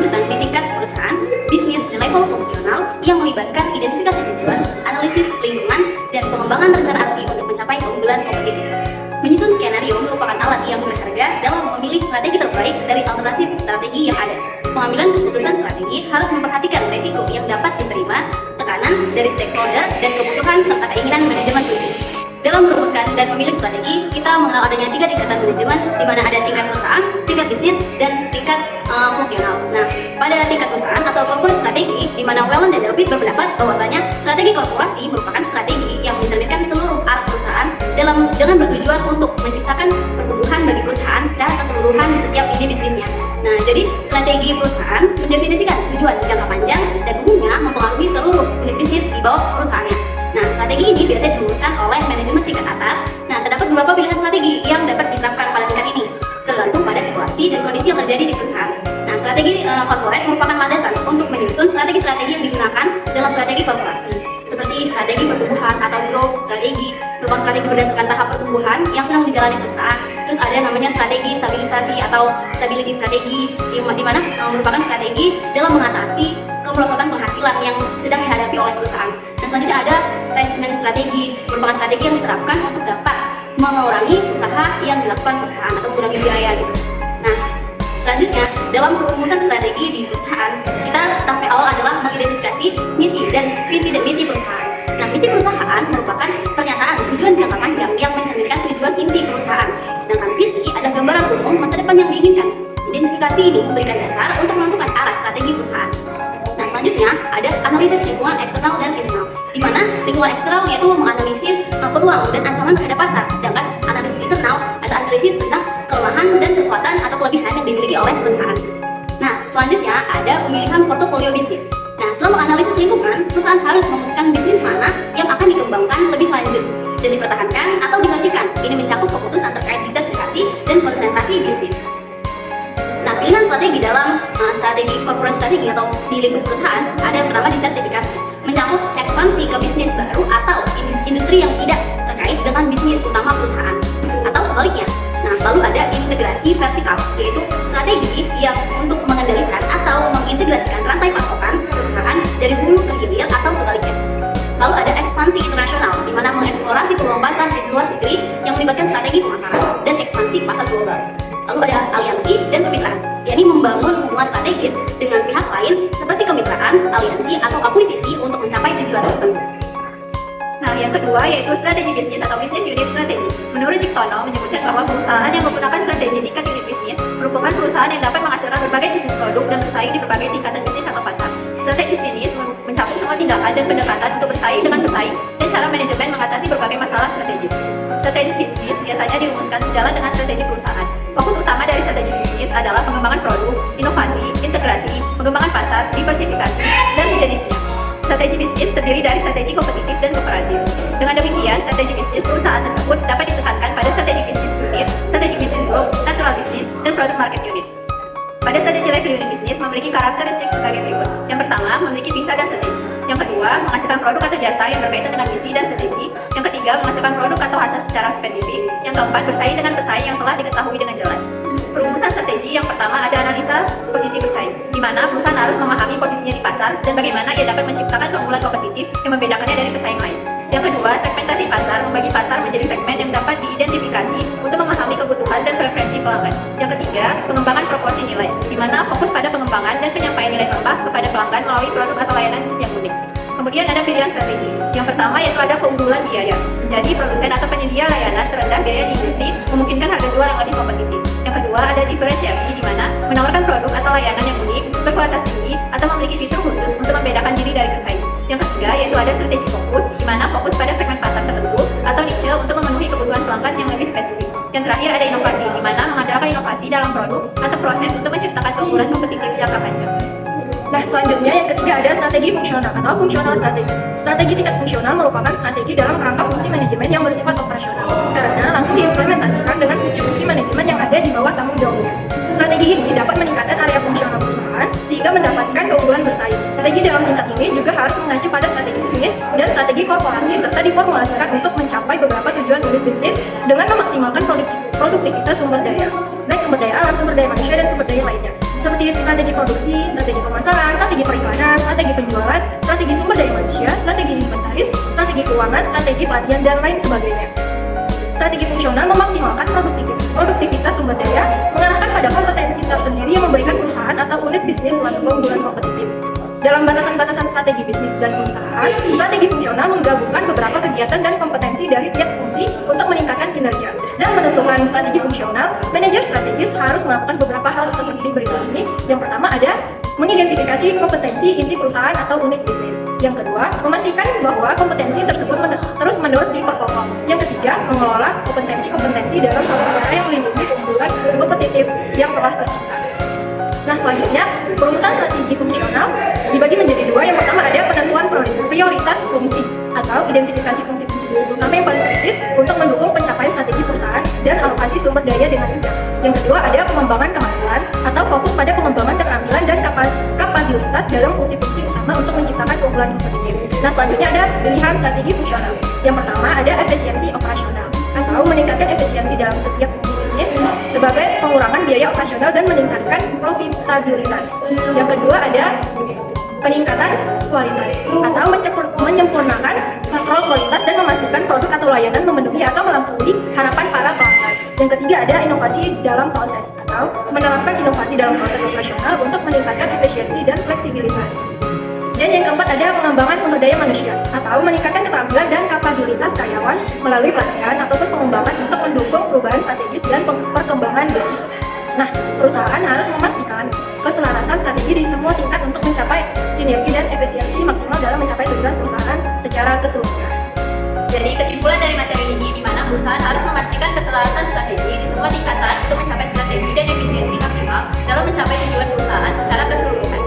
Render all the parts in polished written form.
berkelanjutan di tingkat perusahaan, bisnis, dan level fungsional yang melibatkan identifikasi tujuan, analisis lingkungan, dan pengembangan rencana aksi untuk mencapai keunggulan kompetitif. Menyusun skenario merupakan alat yang berharga dalam memilih strategi terbaik dari alternatif strategi yang ada. Pengambilan keputusan strategi harus memperhatikan risiko yang dapat diterima, tekanan dari stakeholder, dan kebutuhan serta keinginan manajemen tujuan. Dalam merumuskan dan memilih strategi, kita mengenal adanya 3 tingkatan manajemen, di mana ada tingkat perusahaan, tingkat bisnis, dan tingkat fungsional. Nah, pada tingkat perusahaan atau corporate strategi, di mana Wellen dan David berpendapat bahwasanya strategi korporasi merupakan strategi yang mencerminkan seluruh arah perusahaan dengan bertujuan untuk menciptakan pertumbuhan bagi perusahaan secara keseluruhan di setiap lini bisnisnya. Nah, jadi strategi perusahaan mendefinisikan tujuan jangka panjang dan umumnya mempengaruhi seluruh unit bisnis di bawah perusahaannya. Nah, strategi ini biasanya dirumuskan oleh manajemen tingkat atas. Nah, terdapat beberapa pilihan strategi yang dapat diterapkan pada tingkat ini, tergantung pada situasi dan kondisi yang terjadi di perusahaan. Nah, strategi corporate merupakan landasan untuk menyusun strategi-strategi yang digunakan dalam strategi korporasi, seperti strategi pertumbuhan atau growth strategi, merupakan strategi berdasarkan tahap pertumbuhan yang sedang dijalani perusahaan. Terus ada namanya strategi stabilisasi atau stability strategi, di mana merupakan strategi dalam mengatasi kemerosotan penghasilan yang sedang dihadapi oleh perusahaan. Dan selanjutnya ada placement strategi, merupakan strategi yang diterapkan untuk dapat mengurangi usaha yang dilakukan perusahaan atau mengurangi biaya gitu. Nah, selanjutnya dalam perumusan strategi di perusahaan, kita tahap awal adalah mengidentifikasi misi dan misi perusahaan. Nah, misi perusahaan merupakan pernyataan tujuan jangka panjang yang mencerminkan tujuan inti perusahaan. Sedangkan visi adalah gambaran umum masa depan yang diinginkan. Identifikasi ini memberikan dasar untuk menentukan arah strategi perusahaan. Nah, selanjutnya ada analisis lingkungan eksternal dan internal, di mana lingkungan eksternal yaitu menganalisis peluang dan ancaman terhadap pasar, sedangkan analisis internal ada analisis tentang kelemahan dan kekuatan atau kelebihan yang dimiliki oleh perusahaan. Nah, selanjutnya ada pemilihan portofolio bisnis. Nah, setelah menganalisis lingkungan, perusahaan harus memutuskan bisnis mana yang akan dikembangkan lebih lanjut dan dipertahankan atau dihentikan. Ini mencakup keputusan terkait diversifikasi dan konsentrasi bisnis. Nah, pilihan strategi dalam strategi corporate strategi atau di lingkup perusahaan ada yang pertama disertifikasi, mencakup ekspansi ke bisnis baru atau industri yang tidak terkait dengan bisnis utama perusahaan, atau sebaliknya. Nah, lalu ada integrasi vertikal, yaitu strategi yang untuk mengendalikan atau mengintegrasikan rantai pasokan perusahaan dari hulu ke hilir atau sebaliknya. Lalu ada ekspansi internasional, di mana mengeksplorasi peluang pasar di luar negeri yang melibatkan strategi pemasaran dan ekspansi pasar global. Lalu ada aliansi dan kemitraan, yakni membangun hubungan strategis dengan pihak lain seperti kemitraan, aliansi, atau akuisisi untuk mencapai tujuan tertentu. Nah, yang kedua yaitu strategi bisnis atau business unit strategy. Menurut Diktono menyebutkan bahwa perusahaan yang menggunakan strategi tingkat unit bisnis merupakan perusahaan yang dapat menghasilkan berbagai jenis produk dan bersaing di berbagai tingkatan bisnis atau pasar. Strategi bisnis mencakup semua tindakan dan pendekatan untuk bersaing dengan pesaing dan cara manajemen mengatasi berbagai masalah strategis. Strategi bisnis biasanya dirumuskan sejalan dengan strategi perusahaan. Fokus utama dari strategi bisnis adalah pengembangan produk, inovasi, integrasi, pengembangan pasar, diversifikasi, dan sejenisnya. Strategi bisnis terdiri dari strategi kompetitif dan kooperatif. Dengan demikian, strategi bisnis perusahaan tersebut dapat ditekankan pada strategi bisnis unit, strategi bisnis group, natural bisnis, dan product market unit. Pada strategi level unit bisnis memiliki karakteristik sebagai berikut. Yang pertama, memiliki visa dan strategi. Yang kedua, menghasilkan produk atau jasa yang berkaitan dengan misi dan strategi. Yang ketiga, menghasilkan produk atau hasil secara spesifik. Yang keempat, bersaing dengan pesaing yang telah diketahui dengan jelas. Perumusan strategi yang pertama ada analisa posisi pesaing, di mana perusahaan harus memahami posisinya di pasar dan bagaimana ia dapat menciptakan keunggulan kompetitif yang membedakannya dari pesaing lain. Yang kedua, segmentasi pasar, membagi pasar menjadi segmen yang dapat diidentifikasi untuk memahami kebutuhan dan preferensi pelanggan. Yang ketiga, pengembangan proporsi nilai, di mana fokus pada pengembangan dan penyampaian nilai tambah kepada pelanggan melalui produk atau layanan yang unik. Kemudian ada pilihan strategi. Yang pertama yaitu ada keunggulan biaya, menjadi produsen atau penyedia layanan terendah biaya di industri, memungkinkan harga jual yang lebih kompetitif. Yang kedua ada diferensiasi, di mana menawarkan produk atau layanan yang unik, berkualitas tinggi, atau memiliki fitur khusus untuk membedakan diri dari pesaing. Yang ketiga yaitu ada strategi fokus, di mana fokus pada segmen pasar tertentu atau niche untuk memenuhi kebutuhan pelanggan yang lebih spesifik. Yang terakhir ada inovasi, di mana mengandalkan inovasi dalam produk atau proses untuk menciptakan keunggulan kompetitif jangka panjang. Nah, selanjutnya yang ketiga ada strategi fungsional atau fungsional strategi. Strategi tingkat fungsional merupakan strategi dalam rangka fungsi manajemen yang bersifat operasional, karena langsung diimplementasikan dengan fungsi-fungsi manajemen yang ada di bawah tanggung jawabnya. Strategi ini dapat meningkatkan area fungsional perusahaan sehingga mendapatkan keunggulan bersaing. Strategi dalam tingkat ini juga harus mengacu pada strategi bisnis dan strategi korporasi serta diformulasikan untuk mencapai beberapa tujuan unit bisnis dengan memaksimalkan produktivitas sumber daya, baik sumber daya alam, sumber daya manusia, dan sumber daya lainnya. seperti strategi produksi, strategi pemasaran, strategi periklanan, strategi penjualan, strategi sumber daya manusia, strategi inventaris, strategi keuangan, strategi pelatihan, dan lain sebagainya. Strategi fungsional memaksimalkan produktivitas sumber daya, mengarahkan pada kompetensi tersendiri yang memberikan perusahaan atau unit bisnis suatu keunggulan kompetitif. Dalam batasan-batasan strategi bisnis dan perusahaan, strategi fungsional menggabungkan beberapa kegiatan dan kompetensi dari tiap fungsi untuk meningkatkan kinerja. Dalam menentukan strategi fungsional, manajer strategis harus melakukan beberapa hal seperti berikut ini. Yang pertama ada mengidentifikasi kompetensi inti perusahaan atau unit bisnis. Yang kedua, memastikan bahwa kompetensi tersebut terus-menerus diperkokoh. Yang ketiga, mengelola kompetensi-kompetensi dalam suatu cara yang melindungi keunggulan kompetitif yang telah tercipta. Nah, selanjutnya, perumusan strategi fungsional dibagi menjadi dua. Yang pertama ada penentuan prioritas fungsi atau identifikasi fungsi-fungsi bisnis utama yang paling kritis untuk mendukung pencapaian strategi perusahaan dan alokasi sumber daya dengan bijak. Yang kedua ada pengembangan kemampuan atau fokus pada pengembangan keterampilan dan kapabilitas dalam fungsi-fungsi utama untuk menciptakan keunggulan kompetitif. Nah, selanjutnya ada pilihan strategi fungsional. Yang pertama ada efisiensi operasional atau meningkatkan efisiensi dalam setiap fungsi bisnis sebagai pengurangan biaya operasional dan meningkatkan profitabilitas. Yang kedua ada peningkatan kualitas atau menyempurnakan kontrol kualitas dan memastikan produk atau layanan memenuhi atau melampaui harapan para pelanggan. Yang ketiga ada inovasi dalam proses atau menerapkan inovasi dalam proses operasional untuk meningkatkan efisiensi dan fleksibilitas. Dan yang keempat ada pengembangan sumber daya manusia atau meningkatkan keterampilan dan kapabilitas karyawan melalui pelatihan ataupun pengembangan untuk mendukung perubahan strategis dan perkembangan bisnis. Nah, perusahaan harus memastikan keselarasan strategi di semua tingkat untuk mencapai sinergi dan efisiensi maksimal dalam mencapai tujuan perusahaan secara keseluruhan. Jadi kesimpulan dari materi ini di mana perusahaan harus memastikan keselarasan strategi di semua tingkatan untuk mencapai strategi dan efisiensi maksimal dalam mencapai tujuan perusahaan secara keseluruhan.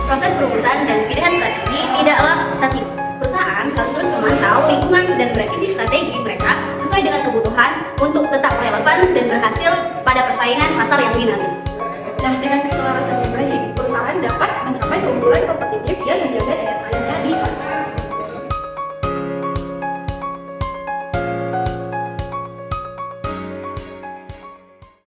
Proses perumusan dan pilihan strategi tidaklah statis. Perusahaan harus terus memantau lingkungan dan merevisi strategi mereka sesuai dengan kebutuhan untuk tetap relevan dan berhasil pada persaingan pasar yang dinamis. Nah, dengan keselarasan yang baik, perusahaan dapat